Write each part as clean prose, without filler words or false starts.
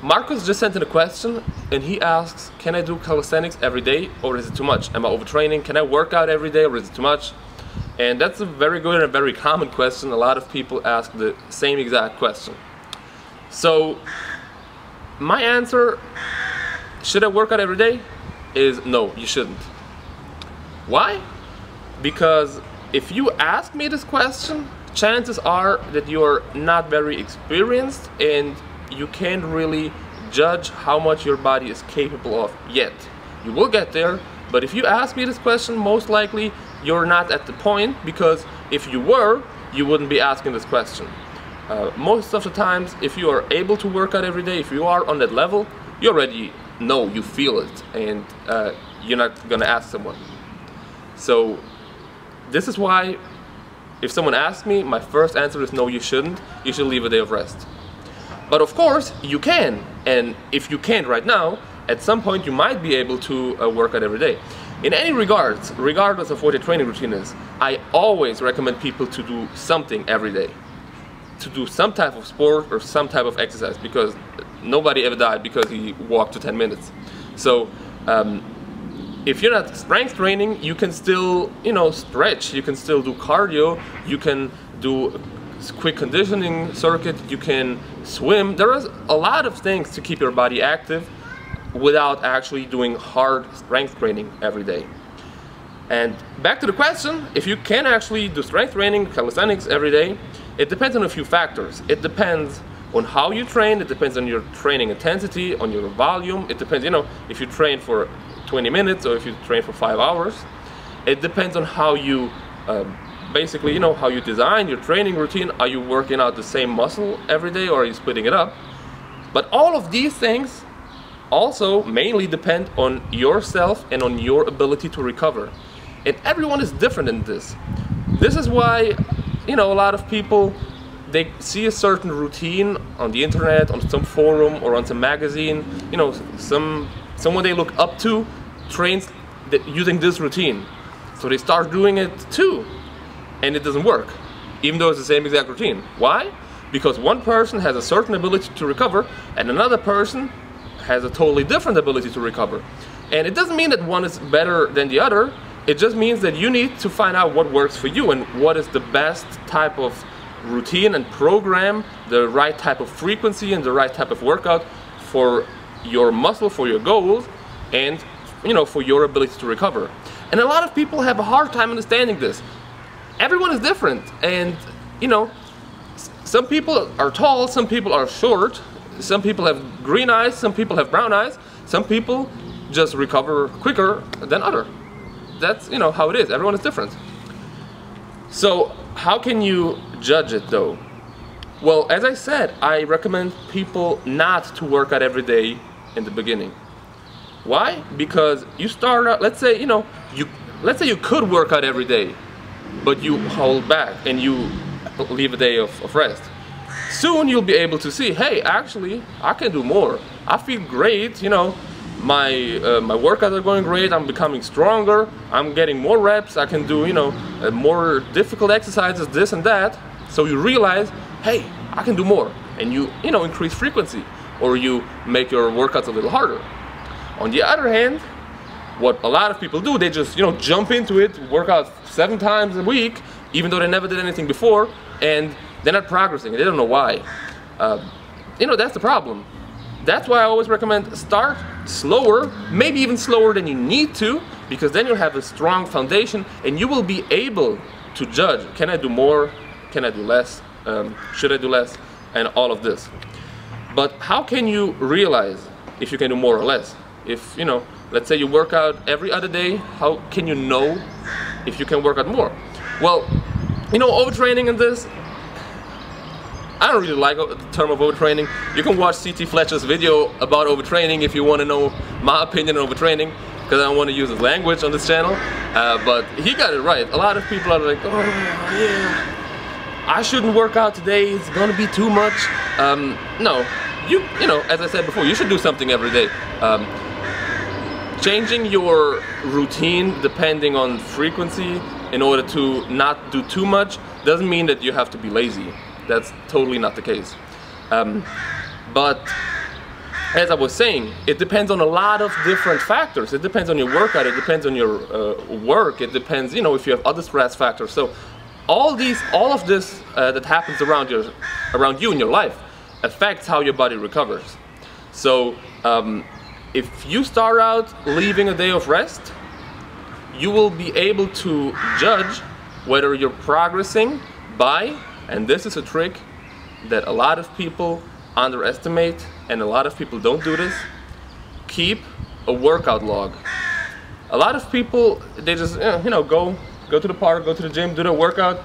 Marcus just sent in a question and he asks, can I do calisthenics every day or is it too much? Am I overtraining? Can I work out every day or is it too much? And that's a very good and a very common question. A lot of people ask the same exact question. So my answer, should I work out every day, is no, you shouldn't. Why? Because if you ask me this question, chances are that you're not very experienced and you can't really judge how much your body is capable of yet. You will get there, but if you ask me this question, most likely you're not at the point, because if you were, you wouldn't be asking this question. Most of the times, if you are able to work out every day, if you are on that level, you already know, you feel it, and you're not gonna ask someone. So this is why if someone asks me, my first answer is no, you shouldn't. You should leave a day of rest. But of course, you can, and if you can't right now, at some point you might be able to work out every day. In any regards, regardless of what your training routine is, I always recommend people to do something every day. To do some type of sport or some type of exercise, because nobody ever died because he walked for 10 minutes. So if you're not strength training, you can still, stretch, you can still do cardio, you can do quick conditioning circuit, you can swim. There is a lot of things to keep your body active without actually doing hard strength training every day. And back to the question, if you can actually do strength training, calisthenics every day, it depends on a few factors. It depends on how you train, it depends on your training intensity, on your volume, it depends, if you train for 20 minutes or if you train for 5 hours. It depends on how you basically, how you design your training routine. Are you working out the same muscle every day or are you splitting it up? But all of these things also mainly depend on yourself and on your ability to recover. And everyone is different in this. This is why, a lot of people, they see a certain routine on the internet, on some forum or on some magazine, someone they look up to trains using this routine. So they start doing it too. And it doesn't work, even though it's the same exact routine. Why? Because one person has a certain ability to recover and another person has a totally different ability to recover. And it doesn't mean that one is better than the other. It just means that you need to find out what works for you and what is the best type of routine and program, the right type of frequency and the right type of workout for your muscle, for your goals, and for your ability to recover. And a lot of people have a hard time understanding this. Everyone is different, and some people are tall, some people are short, some people have green eyes, some people have brown eyes, some people just recover quicker than others. That's how it is. Everyone is different. So how can you judge it though? Well, as I said, I recommend people not to work out every day in the beginning. Why? Because you start out, let's say you could work out every day, but you hold back and you leave a day of rest. Soon you'll be able to see, hey, actually I can do more. I feel great, my workouts are going great, I'm becoming stronger, I'm getting more reps, I can do more difficult exercises, this and that. So you realize, hey, I can do more, and you increase frequency, or you make your workouts a little harder. On the other hand, what a lot of people do, they just jump into it, work out 7 times a week, even though they never did anything before, and they're not progressing. They don't know why. That's the problem. That's why I always recommend start slower, maybe even slower than you need to, because then you'll have a strong foundation and you will be able to judge, can I do more, can I do less, should I do less, and all of this. But how can you realize if you can do more or less? If, let's say you work out every other day, how can you know if you can work out more? Well, overtraining in this, I don't really like the term of overtraining. You can watch C.T. Fletcher's video about overtraining if you want to know my opinion on overtraining, because I don't want to use his language on this channel. But he got it right. A lot of people are like, oh yeah, I shouldn't work out today, it's gonna be too much. No, as I said before, you should do something every day. Changing your routine depending on frequency in order to not do too much doesn't mean that you have to be lazy. That's totally not the case. But as I was saying, it depends on a lot of different factors. It depends on your workout, it depends on your work, it depends, you know, if you have other stress factors. So all of this that happens around you in your life affects how your body recovers. So if you start out leaving a day of rest, you will be able to judge whether you're progressing by, and this is a trick that a lot of people underestimate, and a lot of people don't do this, keep a workout log. A lot of people, they just, you know, go to the park, go to the gym, do their workout.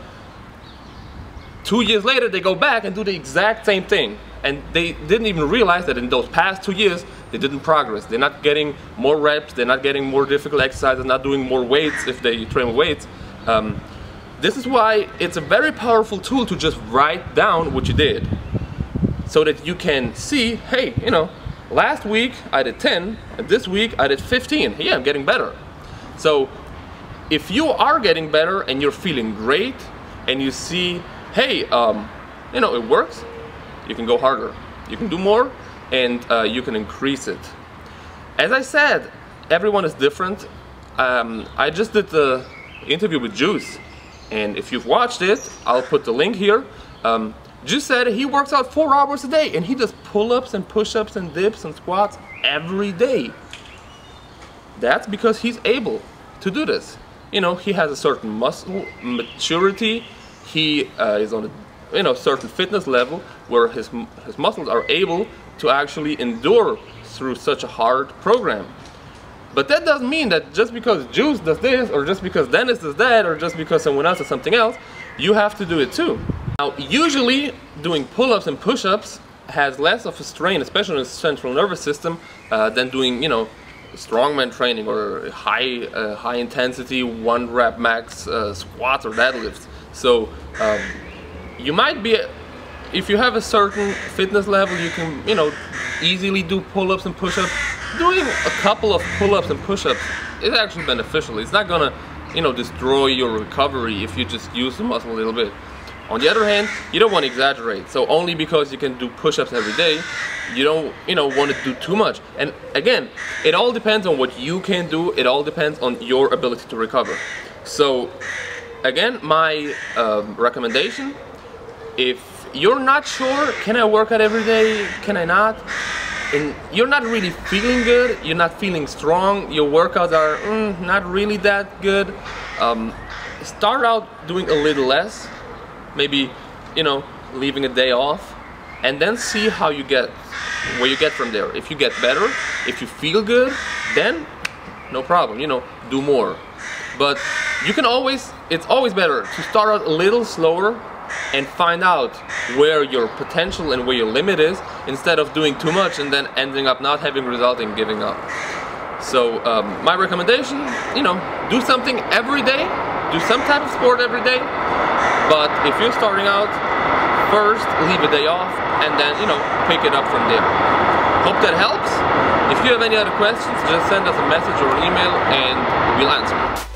2 years later, they go back and do the exact same thing. And they didn't even realize that in those past 2 years, they didn't progress. They're not getting more reps, they're not getting more difficult exercises, not doing more weights if they train with weights. This is why it's a very powerful tool to just write down what you did, so that you can see, hey, you know, last week I did 10, and this week I did 15. Yeah, I'm getting better. So if you are getting better and you're feeling great, and you see, hey, you know, it works, you can go harder, you can do more, and you can increase it. As I said, everyone is different. I just did the interview with Juice, and if you've watched it, I'll put the link here. Juice said he works out 4 hours a day, and he does pull-ups and push-ups and dips and squats every day. That's because he's able to do this. You know, he has a certain muscle maturity. He is on a, you know, certain fitness level where his muscles are able to actually endure through such a hard program. But that doesn't mean that just because Juice does this, or just because Dennis does that, or just because someone else does something else, you have to do it too. Now, usually doing pull-ups and push-ups has less of a strain, especially in the central nervous system, than doing, you know, strongman training or high intensity 1 rep max squats or deadlifts. So you might be, if you have a certain fitness level, you can, you know, easily do pull-ups and push-ups. Doing a couple of pull-ups and push-ups is actually beneficial. It's not gonna, you know, destroy your recovery if you just use the muscle a little bit. On the other hand, you don't want to exaggerate. So only because you can do push-ups every day, you don't, you know, want to do too much. And again, it all depends on what you can do. It all depends on your ability to recover. So again, my recommendation, if you're not sure, can I work out every day, can I not? And you're not really feeling good, you're not feeling strong, your workouts are not really that good, start out doing a little less, maybe, you know, leaving a day off, and then see how you get, where you get from there. If you get better, if you feel good, then no problem, you know, do more. But you can always, it's always better to start out a little slower and find out where your potential and where your limit is, instead of doing too much and then ending up not having result and giving up. So my recommendation, you know, do something every day, do some type of sport every day, but if you're starting out, first leave a day off and then, you know, pick it up from there. Hope that helps. If you have any other questions, just send us a message or an email and we'll answer.